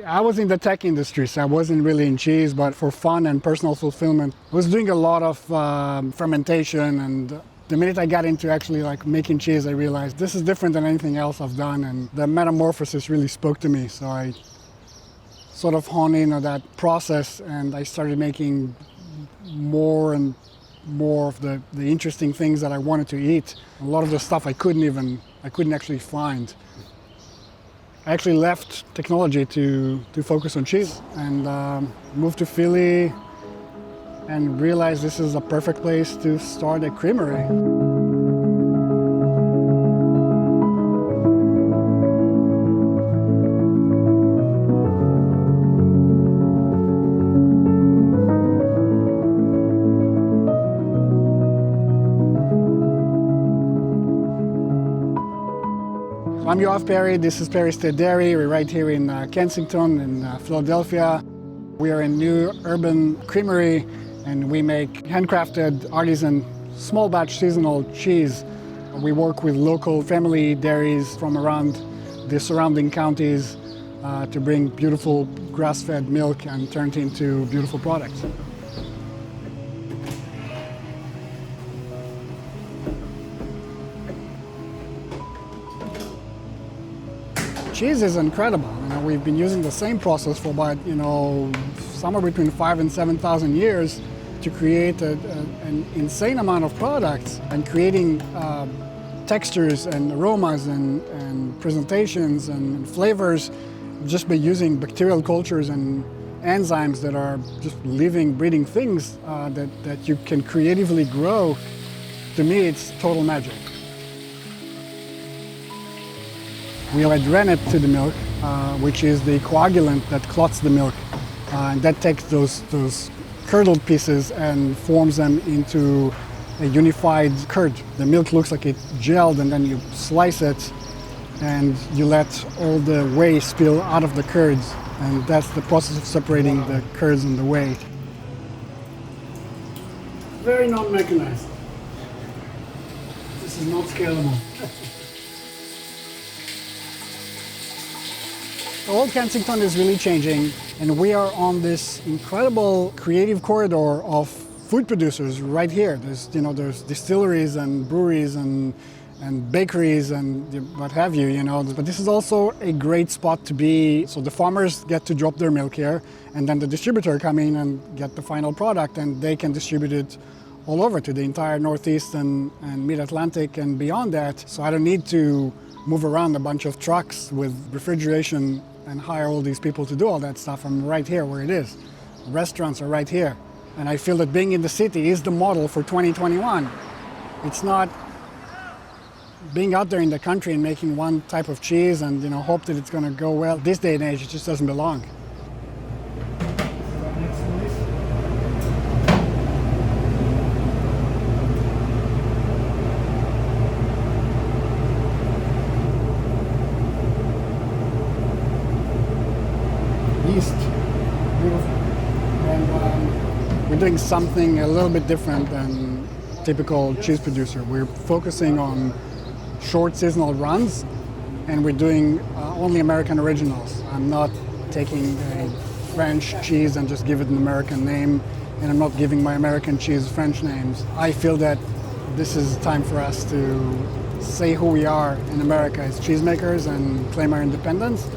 I was in the tech industry, so I wasn't really in cheese, but for fun and personal fulfillment, I was doing a lot of fermentation, and the minute I got into actually like making cheese, I realized this is different than anything else I've done, and the metamorphosis really spoke to me. So I sort of honed in on that process, and I started making more and more of the interesting things that I wanted to eat. A lot of the stuff I couldn't actually find. I actually left technology to focus on cheese and moved to Philly and realized this is a perfect place to start a creamery. I'm Yoav Perry, this is Perrystead Dairy. We're right here in Kensington in Philadelphia. We are a new urban creamery and we make handcrafted, artisan, small batch seasonal cheese. We work with local family dairies from around the surrounding counties to bring beautiful grass-fed milk and turn it into beautiful products. Cheese is incredible. We've been using the same process for about, somewhere between 5,000 and 7,000 years to create an insane amount of products and creating textures and aromas and presentations and flavors just by using bacterial cultures and enzymes that are just living, breathing things that you can creatively grow. To me, it's total magic. We add rennet to the milk, which is the coagulant that clots the milk. And that takes those curdled pieces and forms them into a unified curd. The milk looks like it's gelled, and then you slice it and you let all the whey spill out of the curds. And that's the process of separating the curds and the whey. Very non-mechanized. This is not scalable. Old Kensington is really changing, and we are on this incredible creative corridor of food producers right here. There's distilleries and breweries and bakeries and what have you, But this is also a great spot to be. So the farmers get to drop their milk here, and then the distributor come in and get the final product, and they can distribute it all over to the entire Northeast and Mid-Atlantic and beyond that. So I don't need to move around a bunch of trucks with refrigeration and hire all these people to do all that stuff. I'm right here where it is. Restaurants are right here. And I feel that being in the city is the model for 2021. It's not being out there in the country and making one type of cheese and hope that it's going to go well. This day and age, it just doesn't belong. Yeast, beautiful. And we're doing something a little bit different than typical cheese producer. We're focusing on short seasonal runs, and we're doing only American originals. I'm not taking a French cheese and just give it an American name, and I'm not giving my American cheese French names. I feel that this is time for us to say who we are in America as cheesemakers and claim our independence,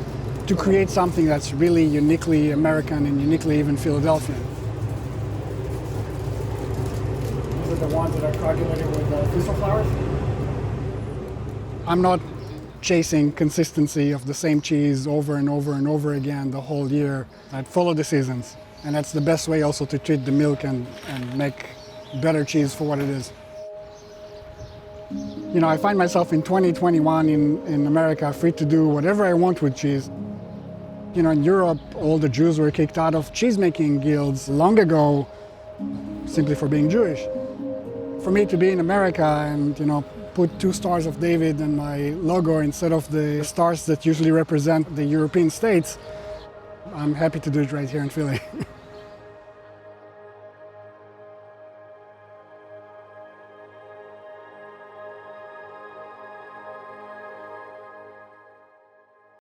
to create something that's really uniquely American and uniquely even Philadelphian. These are the ones that are coagulated with thistle flowers. I'm not chasing consistency of the same cheese over and over and over again the whole year. I follow the seasons, and that's the best way also to treat the milk and make better cheese for what it is. I find myself in 2021 in America free to do whatever I want with cheese. In Europe, all the Jews were kicked out of cheesemaking guilds long ago simply for being Jewish. For me to be in America and, put 2 stars of David in my logo instead of the stars that usually represent the European states, I'm happy to do it right here in Philly.